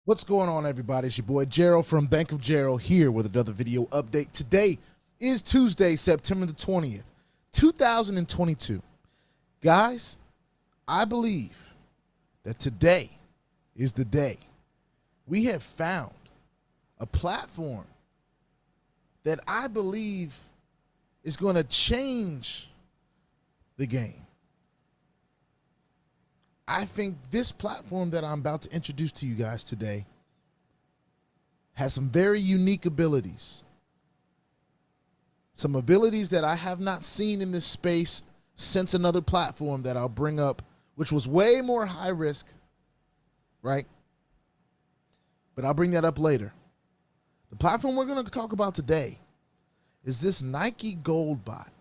What's going on, everybody? It's your boy Gerald from Bank of Gerald here with another video update. Today is Tuesday, September the 20th, 2022. Guys, I believe that today is the day we have found a platform that I believe is going to change the game. I think this platform that I'm about to introduce to you guys today has some very unique abilities. Some abilities that I have not seen in this space since another platform that I'll bring up, which was way more high risk, right? But I'll bring that up later. The platform we're going to talk about today is this Nike Gold bot.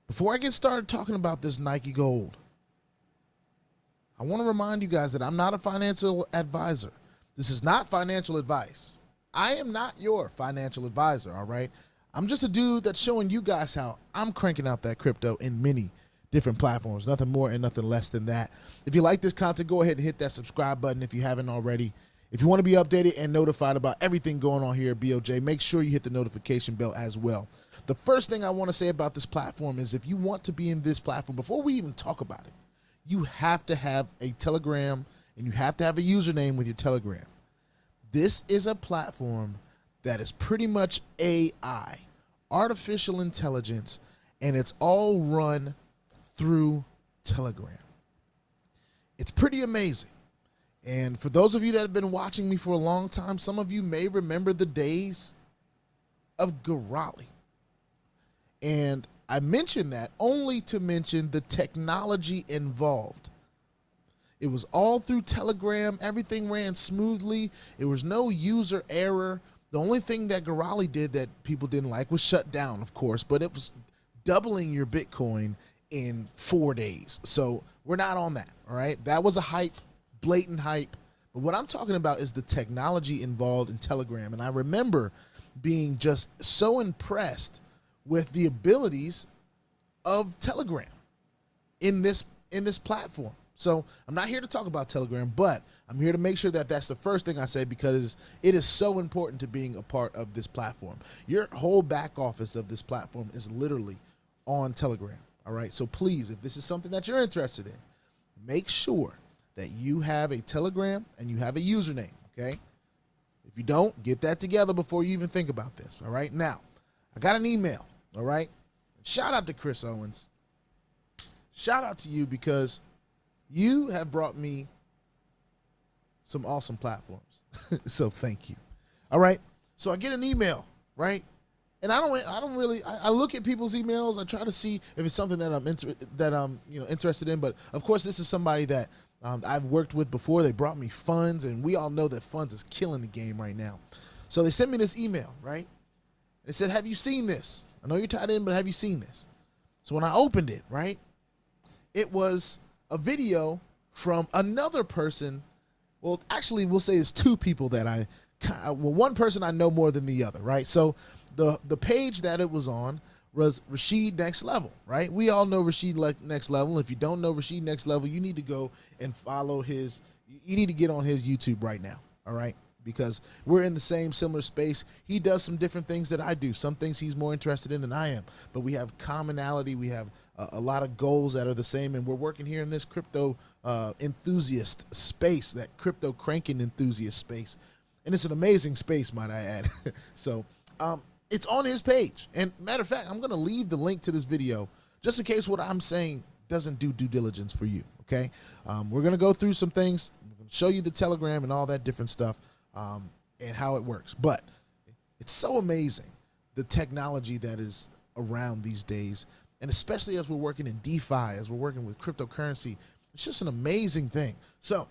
Before I get started talking about this Nike Gold, I want to remind you guys that I'm not a financial advisor. This is not financial advice. I am not your financial advisor, all right? I'm just a dude that's showing you guys how I'm cranking out that crypto in many different platforms. Nothing more and nothing less than that. If you like this content, go ahead and hit that subscribe button if you haven't already. If you want to be updated and notified about everything going on here at BOJ, make sure you hit the notification bell as well. The first thing I want to say about this platform is if you want to be in this platform, before we even talk about it, you have to have a Telegram and you have to have a username with your Telegram. This is a platform that is pretty much AI, artificial intelligence, and it's all run through Telegram. It's pretty amazing. And for those of you that have been watching me for a long time, some of you may remember the days of Garali. And I mention that only to mention the technology involved. It was all through Telegram. Everything ran smoothly. There was no user error. The only thing that Garali did that people didn't like was shut down, of course, but it was doubling your Bitcoin in 4 days. So we're not on that, all right? That was a hype, blatant hype. But what I'm talking about is the technology involved in Telegram. And I remember being just so impressed with the abilities of Telegram in this platform. So I'm not here to talk about Telegram, but I'm here to make sure that that's the first thing I say because it is so important to being a part of this platform. Your whole back office of this platform is literally on Telegram, all right? So please, if this is something that you're interested in, make sure that you have a Telegram and you have a username, okay? If you don't, get that together before you even think about this, all right? Now, I got an email, all right? Shout out to Chris Owens. Shout out to you because you have brought me some awesome platforms. So thank you. All right. So I get an email, right? And I look at people's emails. I try to see if it's something that I'm interested in. But of course, this is somebody that I've worked with before. They brought me funds, and we all know that funds is killing the game right now. So they sent me this email, right? They said, "Have you seen this? I know you're tied in, but have you seen this?" So when I opened it, right, it was a video from another person. Well, actually, we'll say it's two people that one person I know more than the other, right? So the page that it was on was Rashid Next Level, right? We all know Rashid Next Level. If you don't know Rashid Next Level, you need to go and follow his, you need to get on his YouTube right now, all right? Because we're in the same similar space. He does some different things that I do. Some things he's more interested in than I am. But we have commonality. We have a lot of goals that are the same. And we're working here in this crypto enthusiast space, that crypto cranking enthusiast space. And it's an amazing space, might I add. So it's on his page. And matter of fact, I'm going to leave the link to this video just in case what I'm saying doesn't do due diligence for you, okay? We're going to go through some things. I'm going to show you the Telegram and all that different stuff. And how it works. But it's so amazing, the technology that is around these days, and especially as we're working in DeFi, as we're working with cryptocurrency, it's just an amazing thing. So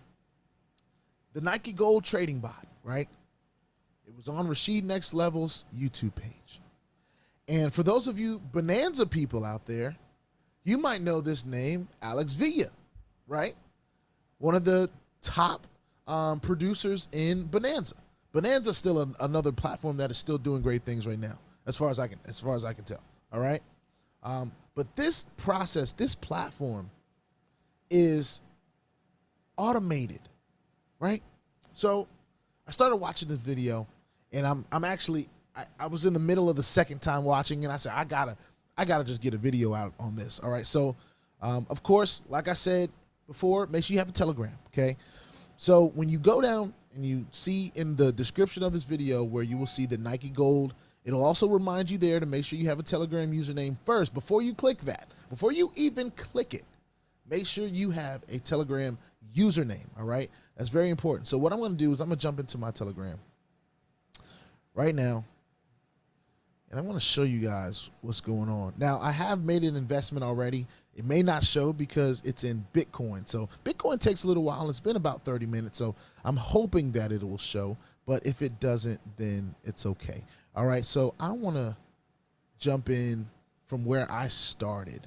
the Nike Gold trading bot, right? It was on Rashid Next Level's YouTube page. And for those of you Bonanza people out there, you might know this name, Alex Villa, right? One of the top producers in Bonanza. Bonanza is still another platform that is still doing great things right now, as far as I can tell. All right, but this process, this platform, is automated, right? So I started watching this video, and I'm actually I was in the middle of the second time watching, and I said I gotta just get a video out on this. All right, so of course, like I said before, make sure you have a Telegram. Okay, so when you go down and you see in the description of this video where you will see the Nike Gold, it'll also remind you there to make sure you have a Telegram username first before you click that. Before you even click it, make sure you have a Telegram username, all right? That's very important. So what I'm going to do is I'm going to jump into my Telegram right now, and I want to show you guys what's going on. Now, I have made an investment already. It may not show because it's in Bitcoin. So Bitcoin takes a little while. It's been about 30 minutes, so I'm hoping that it will show. But if it doesn't, then it's okay. All right, so I want to jump in from where I started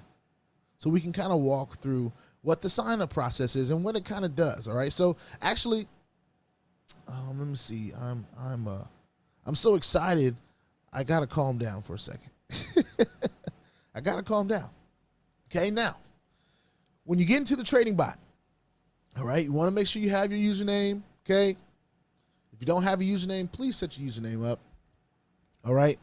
so we can kind of walk through what the sign-up process is and what it kind of does. All right, so actually, let me see. I'm so excited. I gotta calm down for a second. I gotta calm down. Okay, now, when you get into the trading bot, all right, you want to make sure you have your username. Okay, if you don't have a username, please set your username up. All right.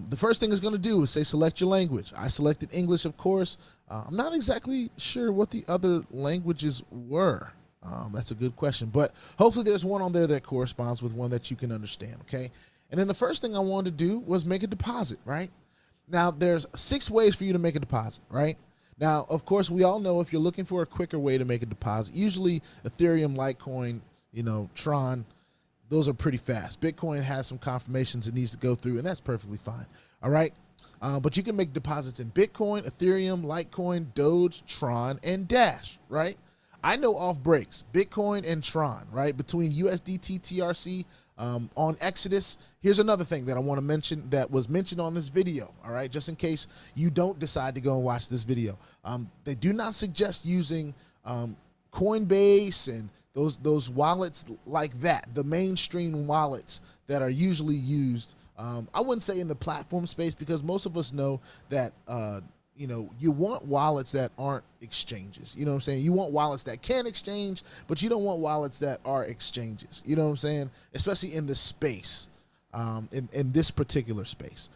The first thing it's going to do is say select your language. I selected English, of course. I'm not exactly sure what the other languages were. That's a good question, but hopefully there's one on there that corresponds with one that you can understand. Okay. And then the first thing I wanted to do was make a deposit, right? Now there's 6 ways for you to make a deposit, right? Now, of course, we all know if you're looking for a quicker way to make a deposit, usually Ethereum, Litecoin, Tron, those are pretty fast. Bitcoin has some confirmations it needs to go through, and that's perfectly fine. All right. But you can make deposits in Bitcoin, Ethereum, Litecoin, Doge, Tron, and Dash, right? I know off breaks, Bitcoin and Tron, right? Between USDT, TRC, on Exodus. Here's another thing that I want to mention that was mentioned on this video, all right? Just in case you don't decide to go and watch this video. They do not suggest using Coinbase and those wallets like that, the mainstream wallets that are usually used. I wouldn't say in the platform space because most of us know that, you want wallets that aren't exchanges. You know what I'm saying? You want wallets that can exchange, but you don't want wallets that are exchanges. You know what I'm saying? Especially in this space, in this particular space.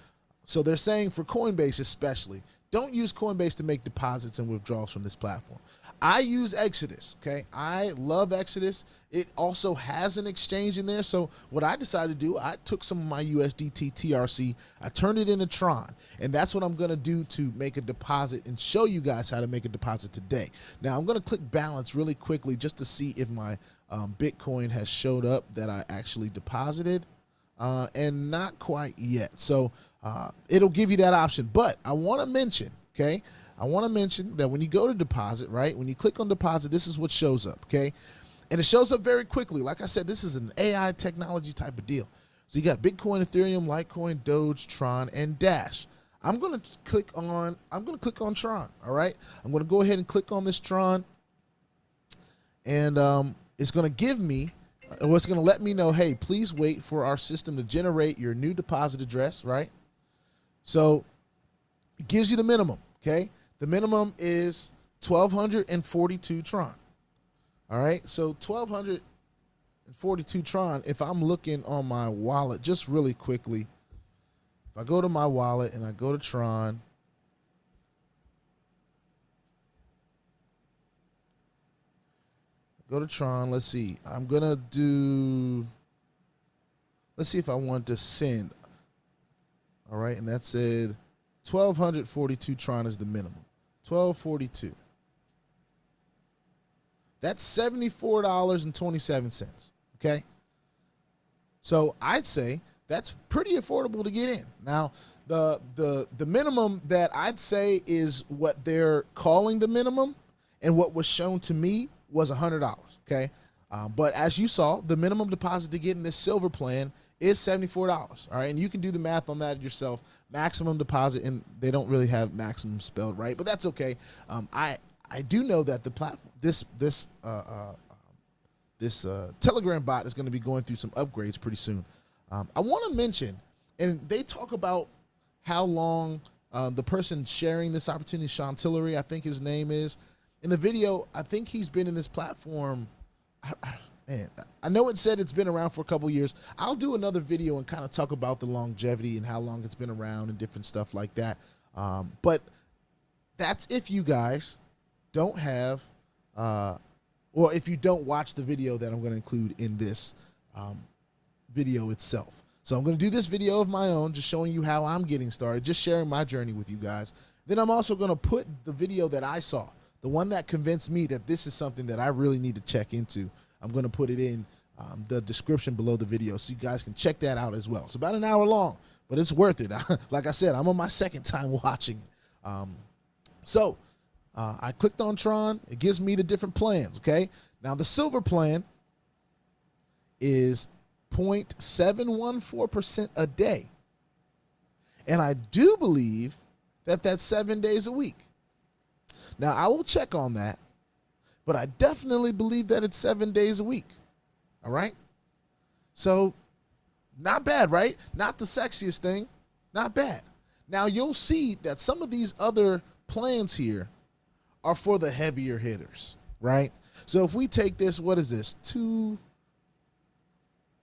So they're saying for Coinbase especially, don't use Coinbase to make deposits and withdrawals from this platform. I use Exodus, okay? I love Exodus. It also has an exchange in there. So what I decided to do, I took some of my USDT TRC, I turned it into Tron, and that's what I'm gonna do to make a deposit and show you guys how to make a deposit today. Now I'm gonna click balance really quickly just to see if my Bitcoin has showed up that I actually deposited. And not quite yet. So it'll give you that option. But I want to mention, okay, I want to mention that when you go to deposit, right, when you click on deposit, this is what shows up, okay? And it shows up very quickly. Like I said, this is an AI technology type of deal. So you got Bitcoin, Ethereum, Litecoin, Doge, Tron, and Dash. I'm going to click on Tron, all right? I'm going to go ahead and click on this Tron. And it's going to give me, it's going to let me know, hey, please wait for our system to generate your new deposit address, right? So it gives you the minimum, okay? The minimum is 1,242 Tron. All right, so 1,242 Tron, if I'm looking on my wallet, just really quickly, if I go to my wallet and I go to Tron, let's see. I'm going to do, let's see if I want to send. All right, and that said 1,242 Tron is the minimum. 1,242. That's $74.27, okay? So I'd say that's pretty affordable to get in. Now, the minimum that I'd say is what they're calling the minimum, and what was shown to me was $100, okay? But as you saw, the minimum deposit to get in this silver plan is $74, all right? And you can do the math on that yourself. Maximum deposit, and they don't really have maximum spelled right, but that's okay. I do know that the platform, this Telegram bot is going to be going through some upgrades pretty soon. I want to mention, and they talk about how long the person sharing this opportunity, Sean Tillery, I think his name is. In the video, I think he's been in this platform. man, I know it said it's been around for a couple years. I'll do another video and kind of talk about the longevity and how long it's been around and different stuff like that. But that's if you guys don't have, or if you don't watch the video that I'm going to include in this video itself. So I'm going to do this video of my own, just showing you how I'm getting started, just sharing my journey with you guys. Then I'm also going to put the video that I saw, the one that convinced me that this is something that I really need to check into. I'm going to put it in the description below the video so you guys can check that out as well. It's about an hour long, but it's worth it. Like I said, I'm on my second time watching it. I clicked on Tron. It gives me the different plans, okay? Now, the silver plan is 0.714% a day. And I do believe that that's 7 days a week. Now, I will check on that, but I definitely believe that it's 7 days a week. All right? So, not bad, right? Not the sexiest thing. Not bad. Now, you'll see that some of these other plans here are for the heavier hitters, right? So, if we take this, what is this?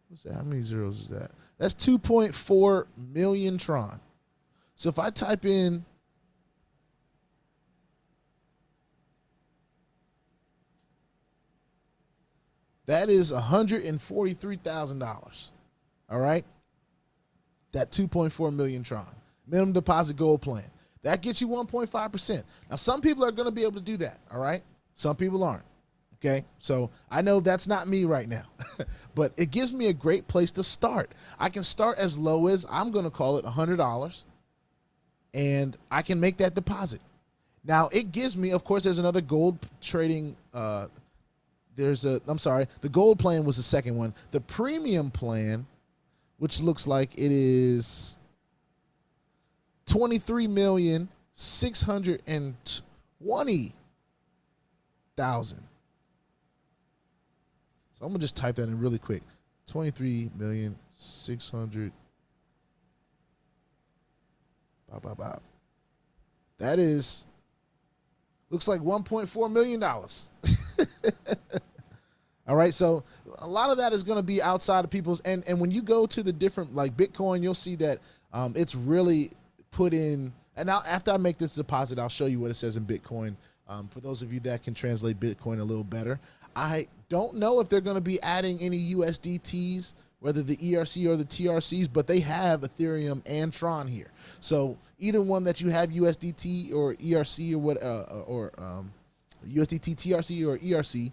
What's that? How many zeros is that? That's 2.4 million Tron. So if I type in that is $143,000. All right? That 2.4 million Tron. Minimum deposit gold plan. That gets you 1.5%. Now, some people are going to be able to do that, all right? Some people aren't. Okay, so I know that's not me right now, but it gives me a great place to start. I can start as low as, I'm going to call it $100, and I can make that deposit. Now, it gives me, of course, there's another gold trading. I'm sorry, the gold plan was the second one. The premium plan, which looks like it is 23,620,000. So I'm going to just type that in really quick. 23,600,000. That is, looks like $1.4 million. All right, so a lot of that is going to be outside of people's, and when you go to the different, like Bitcoin, you'll see that it's really put in, and now after I make this deposit, I'll show you what it says in Bitcoin. For those of you that can translate Bitcoin a little better. I don't know if they're going to be adding any USDTs, whether the ERC or the TRCs, but they have Ethereum and Tron here. So either one that you have USDT or ERC or USDT, TRC or ERC,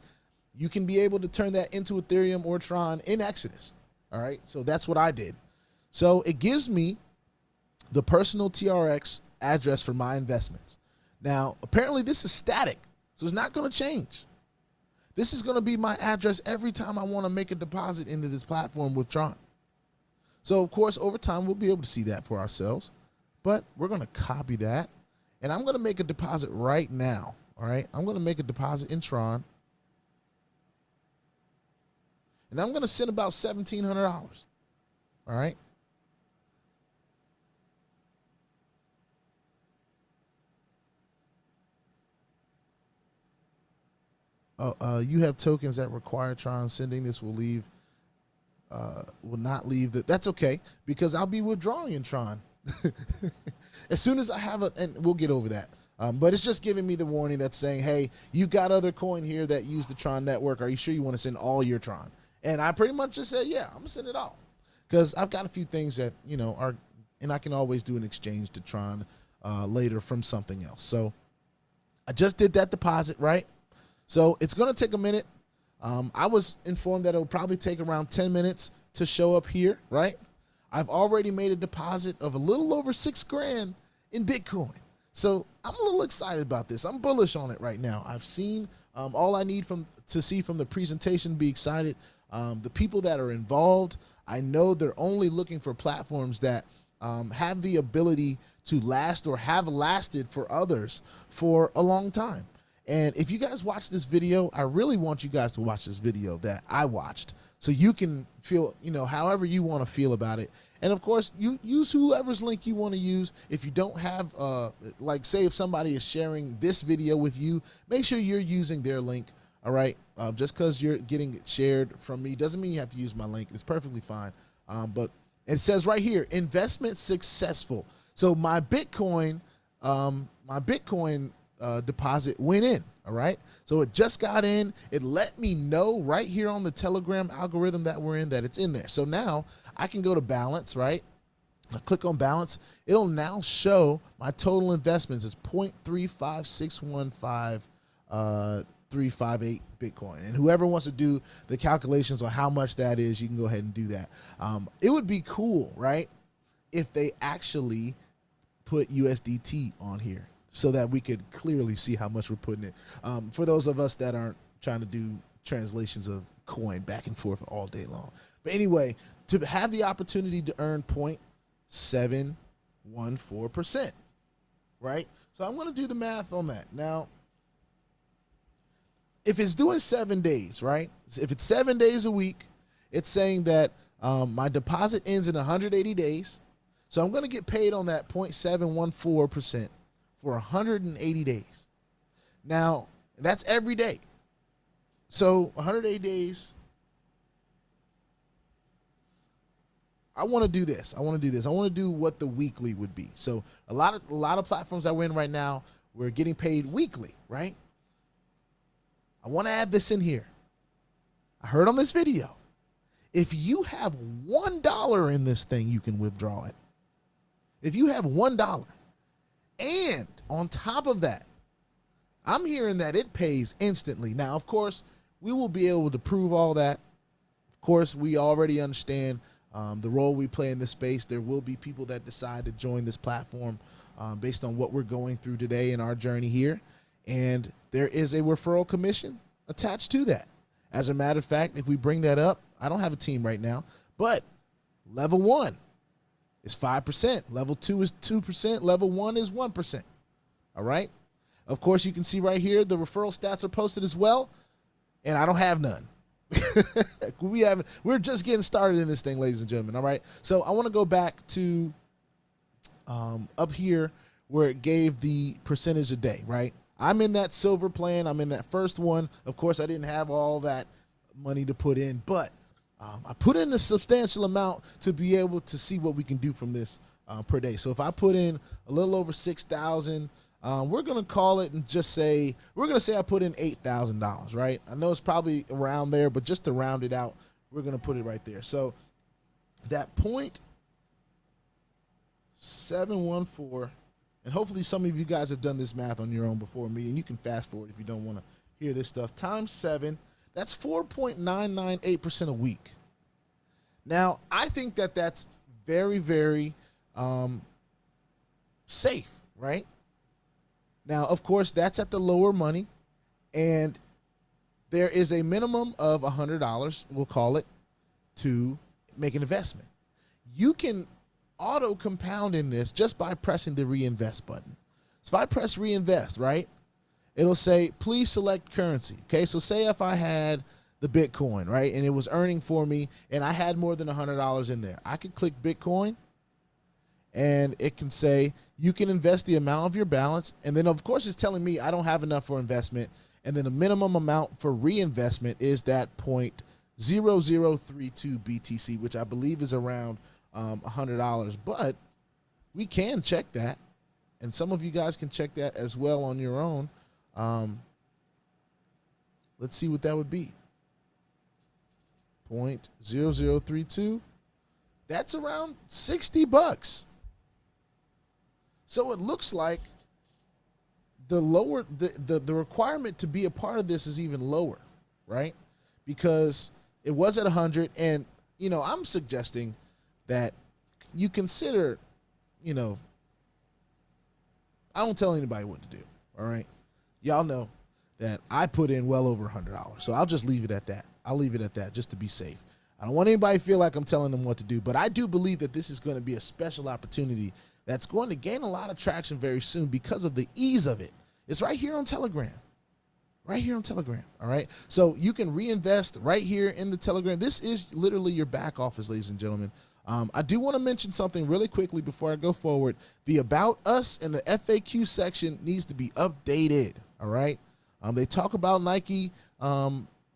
you can be able to turn that into Ethereum or Tron in Exodus. All right, so that's what I did. So it gives me the personal TRX address for my investments. Now, apparently this is static, so it's not going to change. This is going to be my address every time I want to make a deposit into this platform with Tron. So, of course, over time, we'll be able to see that for ourselves. But we're going to copy that. And I'm going to make a deposit right now. All right? I'm going to make a deposit in Tron. And I'm going to send about $1,700. All right? You have tokens that require Tron sending. This will not leave. That's okay, because I'll be withdrawing in Tron as soon as I have and we'll get over that. But it's just giving me the warning that's saying, hey, you've got other coin here that use the Tron network. Are you sure you want to send all your Tron? And I pretty much just said, yeah, I'm gonna send it all, because I've got a few things that, you know, are, and I can always do an exchange to Tron later from something else. So I just did that deposit, right? So it's going to take a minute. I was informed that it will probably take around 10 minutes to show up here, right? I've already made a deposit of a little over $6,000 in Bitcoin. So I'm a little excited about this. I'm bullish on it right now. I've seen all I need to see from the presentation, be excited. The people that are involved, I know they're only looking for platforms that have the ability to last or have lasted for others for a long time. And if you guys watch this video, I really want you guys to watch this video that I watched, so you can feel, you know, however you want to feel about it. And of course, you use whoever's link you want to use. If you don't have, like, say if somebody is sharing this video with you, make sure you're using their link. All right. Just because you're getting it shared from me doesn't mean you have to use my link. It's perfectly fine. But it says right here, investment successful. So my Bitcoin deposit went in. All right. So it just got in. It let me know right here on the Telegram algorithm that we're in that it's in there. So now I can go to balance, right? I click on balance. It'll now show my total investments. It's 0.35615 Bitcoin. And whoever wants to do the calculations on how much that is, you can go ahead and do that. It would be cool, right, if they actually put USDT on here so that we could clearly see how much we're putting in. For those of us that aren't trying to do translations of coin back and forth all day long. But anyway, to have the opportunity to earn 0.714%, right? So I'm going to do the math on that. Now, if it's doing 7 days, right? If it's 7 days a week, it's saying that my deposit ends in 180 days. So I'm going to get paid on that 0.714% for 180 days. Now, that's every day. So 180 days. I want to do this. I want to do what the weekly would be. So a lot of platforms that we're in right now, we're getting paid weekly, right? I want to add this in here. I heard on this video, if you have $1 in this thing, you can withdraw it. If you have $1, and on top of that, I'm hearing that it pays instantly. Now, of course, we will be able to prove all that. Of course, we already understand the role we play in this space. There will be people that decide to join this platform based on what we're going through today in our journey here. And there is a referral commission attached to that. As a matter of fact, if we bring that up, I don't have a team right now, but level 1 is 5%. Level 2 is 2%. Level 1 is 1%. All right. Of course, you can see right here, the referral stats are posted as well. And I don't have none. We're just getting started in this thing, ladies and gentlemen. All right. So I want to go back to up here where it gave the percentage a day, right? I'm in that silver plan. I'm in that first one. Of course, I didn't have all that money to put in, but I put in a substantial amount to be able to see what we can do from this per day. So if I put in a little over 6,000, we're going to call it and just say, we're going to say I put in $8,000, right? I know it's probably around there, but just to round it out, we're going to put it right there. So that 0.714, and hopefully some of you guys have done this math on your own before me, and you can fast forward if you don't want to hear this stuff, times 7, that's 4.998% a week. Now, I think that that's very, very safe, right? Now, of course, that's at the lower money, and there is a minimum of $100, we'll call it, to make an investment. You can auto compound in this just by pressing the reinvest button. So if I press reinvest, right, it'll say, please select currency. Okay, so say if I had the Bitcoin, right, and it was earning for me, and I had more than $100 in there, I could click Bitcoin, and it can say, you can invest the amount of your balance. And then, of course, it's telling me I don't have enough for investment. And then the minimum amount for reinvestment is that 0.0032 BTC, which I believe is around $100. But we can check that. And some of you guys can check that as well on your own. Let's see what that would be. 0.0032. That's around $60. So it looks like the requirement to be a part of this is even lower, right? Because it was at 100, and you know, I'm suggesting that you consider, you know, I don't tell anybody what to do, all right? Y'all know that I put in well over $100, so I'll just leave it at that. I'll leave it at that just to be safe. I don't want anybody to feel like I'm telling them what to do, but I do believe that this is going to be a special opportunity that's going to gain a lot of traction very soon because of the ease of it. It's right here on Telegram. Right here on Telegram, all right? So you can reinvest right here in the Telegram. This is literally your back office, ladies and gentlemen. I do want to mention something really quickly before I go forward. The About Us and the FAQ section needs to be updated, all right? They talk about Nike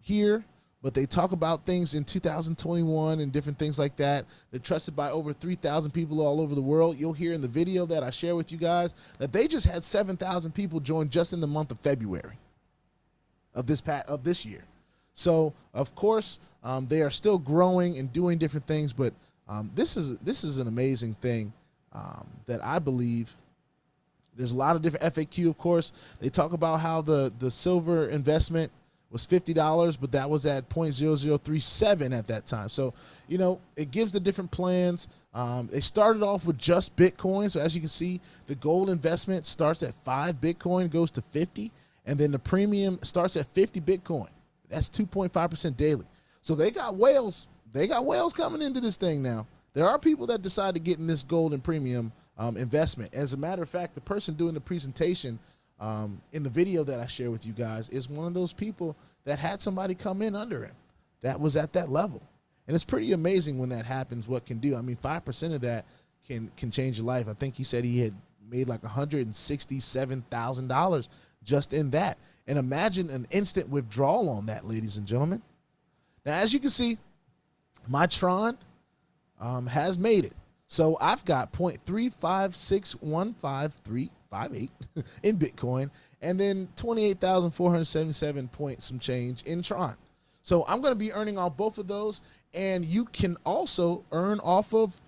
here, but they talk about things in 2021 and different things like that. They're trusted by over 3,000 people all over the world. You'll hear in the video that I share with you guys that they just had 7,000 people join just in the month of February of this year. So of course they are still growing and doing different things, but this is an amazing thing that I believe. There's a lot of different FAQ. Of course, they talk about how the silver investment was $50, but that was at 0.0037 at that time. So, you know, it gives the different plans. They started off with just Bitcoin. So as you can see, the gold investment starts at 5 Bitcoin, goes to 50. And then the premium starts at 50 Bitcoin. That's 2.5% daily. So they got whales. They got whales coming into this thing now. There are people that decide to get in this gold and premium investment. As a matter of fact, the person doing the presentation in the video that I share with you guys is one of those people that had somebody come in under him that was at that level. And it's pretty amazing when that happens, what can do. I mean, 5% of that can change your life. I think he said he had made like $167,000 just in that. And imagine an instant withdrawal on that, ladies and gentlemen. Now, as you can see, my Tron has made it. So I've got 0.3561538 in Bitcoin, and then 28,477 point some change in Tron. So I'm going to be earning off both of those, and you can also earn off of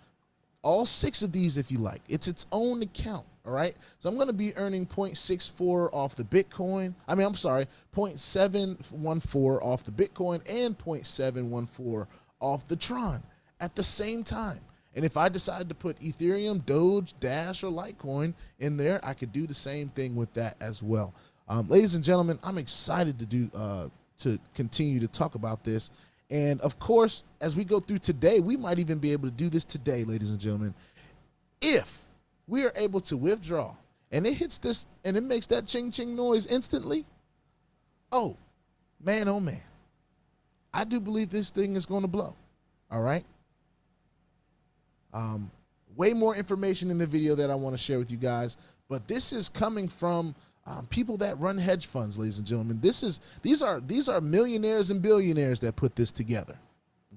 all 6 of these if you like. It's its own account, all right? So I'm going to be earning 0.64 off the Bitcoin. I mean, I'm sorry, 0.714 off the Bitcoin and 0.714 off the Tron at the same time. And if I decide to put Ethereum, Doge, Dash, or Litecoin in there, I could do the same thing with that as well. Ladies and gentlemen, I'm excited to continue to talk about this. And of course, as we go through today, we might even be able to do this today, ladies and gentlemen. If we are able to withdraw and it hits this and it makes that ching ching noise instantly, oh man, I do believe this thing is going to blow. All right. Way more information in the video that I want to share with you guys, but this is coming from people that run hedge funds, ladies and gentlemen. These are millionaires and billionaires that put this together.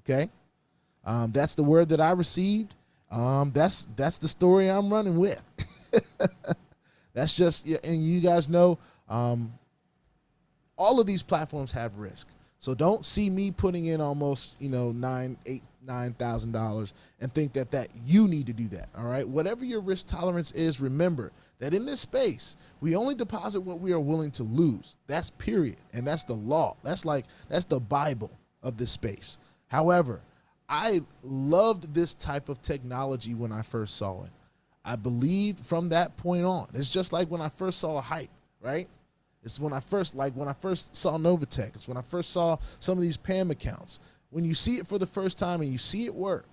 Okay, that's the word that I received. That's the story I'm running with. That's just, and you guys know, all of these platforms have risk. So don't see me putting in almost, $9,000 and think that you need to do that. All right. Whatever your risk tolerance is, remember that in this space, we only deposit what we are willing to lose. That's period. And that's the law. That's the Bible of this space. However, I loved this type of technology when I first saw it. I believed from that point on. It's just like when I first saw a hype, right? It's when I first saw NOVATECH. It's when I first saw some of these PAMM accounts. When you see it for the first time and you see it work,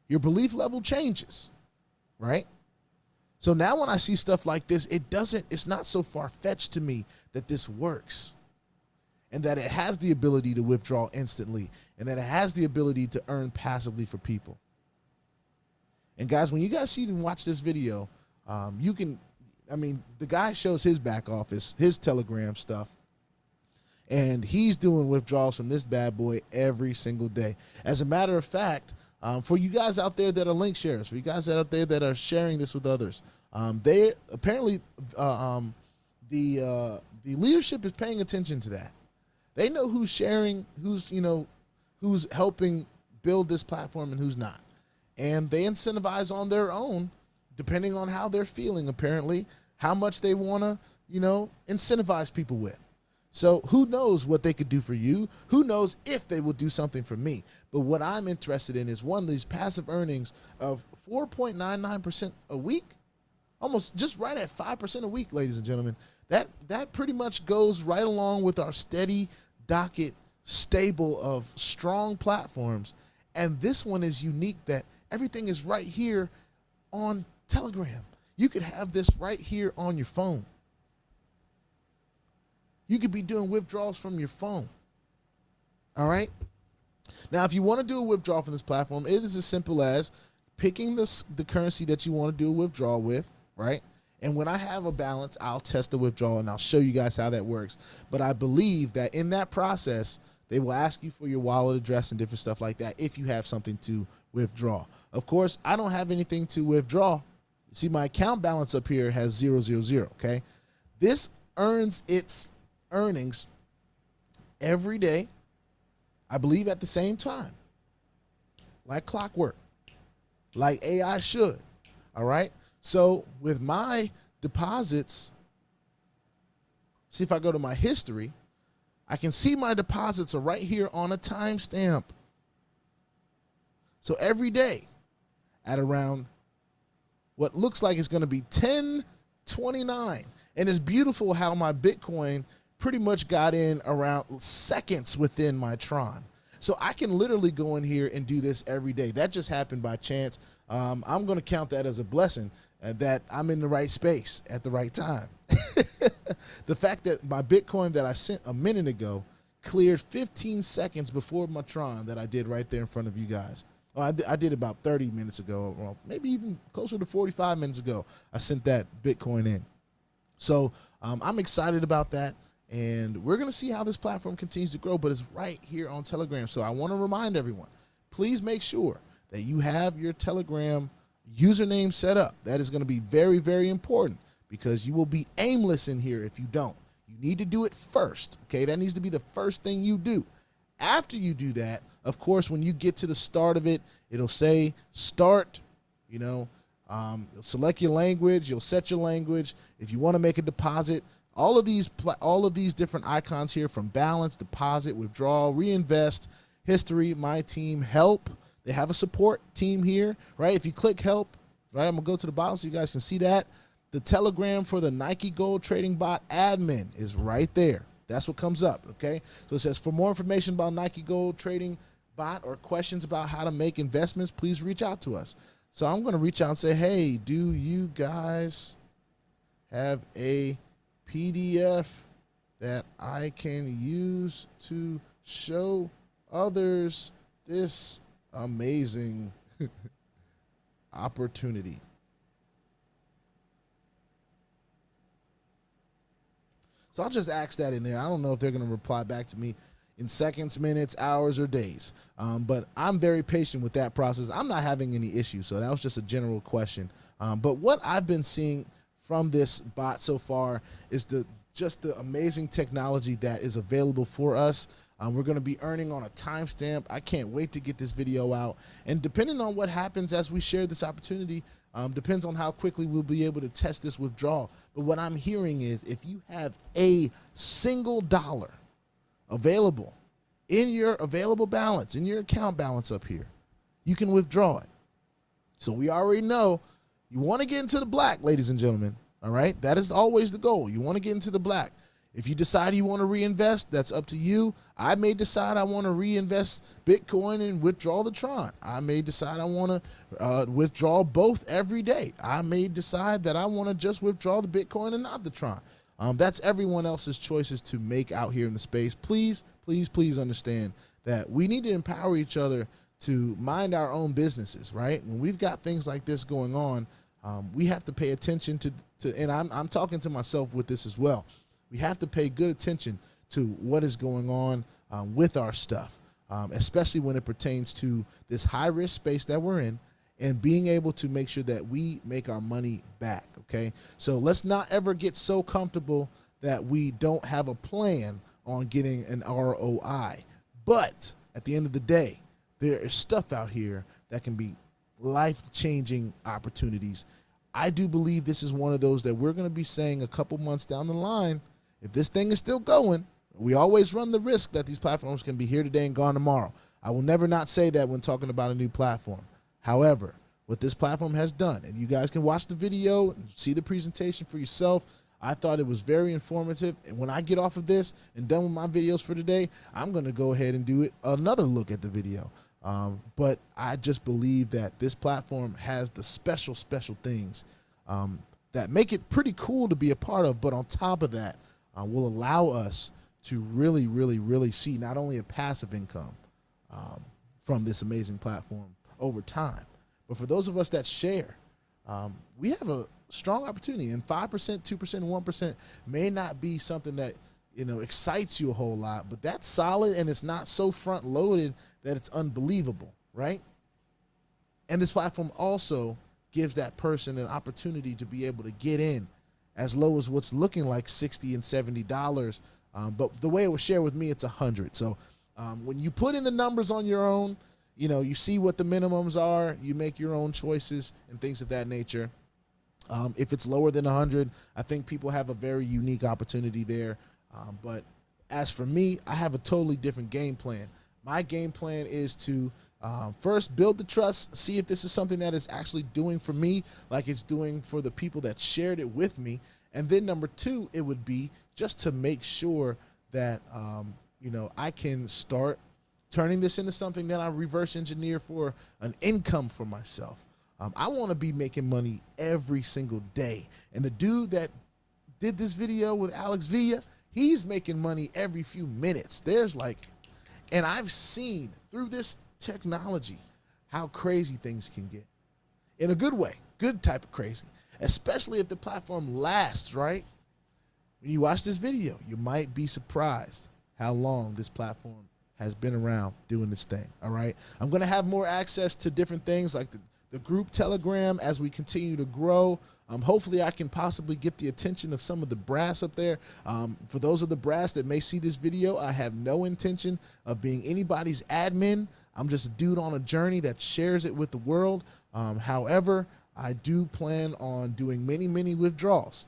your belief level changes, right? So now when I see stuff like this, it's not so far-fetched to me that this works and that it has the ability to withdraw instantly and that it has the ability to earn passively for people. And guys, when you guys see and watch this video, the guy shows his back office, his Telegram stuff, and he's doing withdrawals from this bad boy every single day. As a matter of fact, for you guys out there that are link sharers, for you guys out there that are sharing this with others, they apparently the leadership is paying attention to that. They know who's sharing, who's helping build this platform and who's not. And they incentivize on their own, depending on how they're feeling, apparently, how much they want to, incentivize people with. So who knows what they could do for you? Who knows if they will do something for me? But what I'm interested in is one of these passive earnings of 4.99% a week, almost just right at 5% a week, ladies and gentlemen. That pretty much goes right along with our steady docket stable of strong platforms. And this one is unique that everything is right here on Telegram. You could have this right here on your phone. You could be doing withdrawals from your phone. All right. Now, if you want to do a withdrawal from this platform, it is as simple as picking the currency that you want to do a withdrawal with, right? And when I have a balance, I'll test the withdrawal and I'll show you guys how that works. But I believe that in that process, they will ask you for your wallet address and different stuff like that if you have something to withdraw. Of course, I don't have anything to withdraw. See, my account balance up here has 000, okay? This earns its earnings every day, I believe at the same time, like clockwork, like AI should, all right? So with my deposits, see if I go to my history, I can see my deposits are right here on a timestamp. So every day at around what looks like it's going to be 10:29, and it's beautiful how my Bitcoin pretty much got in around seconds within my Tron. So I can literally go in here and do this every day. That just happened by chance. I'm going to count that as a blessing, that I'm in the right space at the right time. The fact that my Bitcoin that I sent a minute ago cleared 15 seconds before my Tron that I did right there in front of you guys. Well, I did about 30 minutes ago, or maybe even closer to 45 minutes ago. I sent that Bitcoin in. So I'm excited about that. And we're going to see how this platform continues to grow, but it's right here on Telegram. So I want to remind everyone, please make sure that you have your Telegram username set up. That is going to be very, very important, because you will be aimless in here if you don't. You need to do it first, okay? That needs to be the first thing you do. After you do that, of course, when you get to the start of it, it'll say start, you'll select your language, you'll set your language. If you want to make a deposit, all of these different icons here, from balance, deposit, withdrawal, reinvest, history, my team, help. They have a support team here, right? If you click help, right, I'm gonna go to the bottom so you guys can see that. The Telegram for the Nike Gold Trading Bot admin is right there. That's what comes up, okay? So it says, for more information about Nike Gold Trading Bot or questions about how to make investments, please reach out to us. So I'm gonna reach out and say, hey, do you guys have a PDF that I can use to show others this amazing opportunity? So I'll just ask that in there. I don't know if they're going to reply back to me in seconds, minutes, hours, or days. But I'm very patient with that process. I'm not having any issues. So that was just a general question. But what I've been seeing from this bot so far is just the amazing technology that is available for us. We're going to be earning on a timestamp. I can't wait to get this video out. And depending on what happens as we share this opportunity, depends on how quickly we'll be able to test this withdrawal. But what I'm hearing is, if you have a single dollar available in your available balance, in your account balance up here, you can withdraw it. So we already know you want to get into the black, ladies and gentlemen. All right. That is always the goal. You want to get into the black. If you decide you want to reinvest, that's up to you. I may decide I want to reinvest Bitcoin and withdraw the Tron. I may decide I want to withdraw both every day. I may decide that I want to just withdraw the Bitcoin and not the Tron. That's everyone else's choices to make out here in the space. Please, please, please understand that we need to empower each other to mind our own businesses, right? When we've got things like this going on, we have to pay attention to and I'm talking to myself with this as well. We have to pay good attention to what is going on with our stuff, especially when it pertains to this high-risk space that we're in, and being able to make sure that we make our money back, okay? So let's not ever get so comfortable that we don't have a plan on getting an ROI. But at the end of the day, there is stuff out here that can be life-changing opportunities. I do believe this is one of those that we're going to be saying a couple months down the line, if this thing is still going, we always run the risk that these platforms can be here today and gone tomorrow. I will never not say that when talking about a new platform. However, what this platform has done, and you guys can watch the video and see the presentation for yourself, I thought it was very informative. And when I get off of this and done with my videos for today, I'm going to go ahead and do another look at the video. But I just believe that this platform has the special things that make it pretty cool to be a part of. But on top of that, will allow us to really see not only a passive income from this amazing platform over time, but for those of us that share, we have a strong opportunity. And 5%, 2%, 1% may not be something that, you know, excites you a whole lot, but that's solid, and it's not so front loaded that it's unbelievable, right? And this platform also gives that person an opportunity to be able to get in as low as what's looking like $60 and $70. But the way it was shared with me, it's $100. So when you put in the numbers on your own, you know, you see what the minimums are, you make your own choices and things of that nature. If it's lower than 100, I think people have a very unique opportunity there. But as for me, I have a totally different game plan. My game plan is to first build the trust, see if this is something that is actually doing for me like it's doing for the people that shared it with me. And then number two, it would be just to make sure that, you know, I can start turning this into something that I reverse engineer for an income for myself. I want to be making money every single day. And the dude that did this video with Alex Villa, he's making money every few minutes. There's like, and I've seen through this technology how crazy things can get in a good way, good type of crazy, especially if the platform lasts, right? When you watch this video, you might be surprised how long this platform has been around doing this thing. All right. I'm going to have more access to different things like the group Telegram as we continue to grow. Hopefully I can possibly get the attention of some of the brass up there. For those of the brass that may see this video, I have no intention of being anybody's admin. I'm just a dude on a journey that shares it with the world. However, I do plan on doing many, many withdrawals.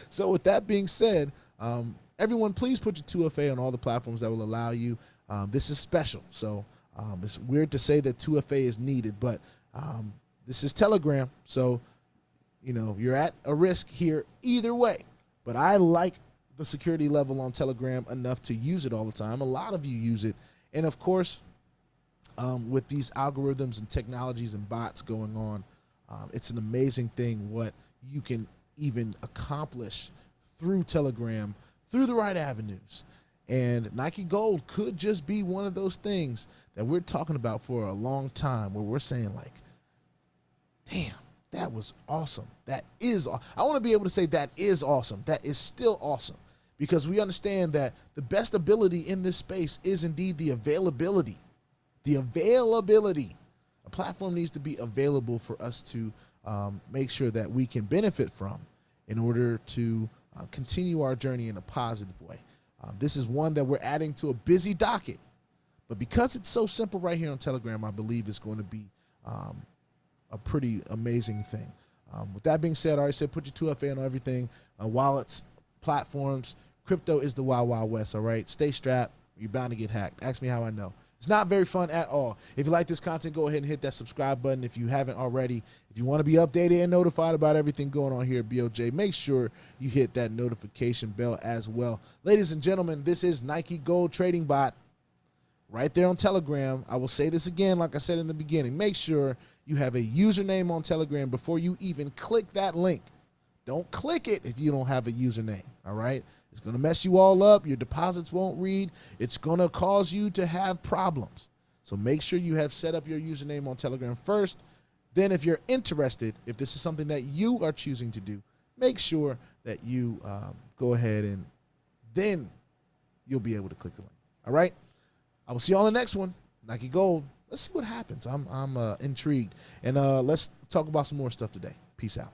So with that being said, everyone, please put your 2FA on all the platforms that will allow you. This is special. So it's weird to say that 2FA is needed, but this is Telegram. So, you know, you're at a risk here either way. But I like the security level on Telegram enough to use it all the time. A lot of you use it. And of course, with these algorithms and technologies and bots going on, it's an amazing thing what you can even accomplish through Telegram, through the right avenues. And Nike Gold could just be one of those things that we're talking about for a long time where we're saying like, damn, that was awesome. That is, I want to be able to say that is awesome. That is still awesome, because we understand that the best ability in this space is indeed the availability. The availability. A platform needs to be available for us to make sure that we can benefit from in order to continue our journey in a positive way. This is one that we're adding to a busy docket, but because it's so simple right here on Telegram, I believe it's going to be a pretty amazing thing. With that being said, I already said put your 2FA on everything, wallets, platforms. Crypto is the wild, wild west, all right? Stay strapped. You're bound to get hacked. Ask me how I know. It's not very fun at all. If you like this content, go ahead and hit that subscribe button if you haven't already. If you want to be updated and notified about everything going on here at BOJ, make sure you hit that notification bell as well. Ladies and gentlemen, this is Nike Gold Trading Bot right there on Telegram. I will say this again, like I said in the beginning. Make sure you have a username on Telegram before you even click that link. Don't click it if you don't have a username, all right? It's going to mess you all up. Your deposits won't read. It's going to cause you to have problems. So make sure you have set up your username on Telegram first. Then if you're interested, if this is something that you are choosing to do, make sure that you go ahead and then you'll be able to click the link. All right? I will see you on the next one. Nike Gold. Let's see what happens. I'm intrigued. And let's talk about some more stuff today. Peace out.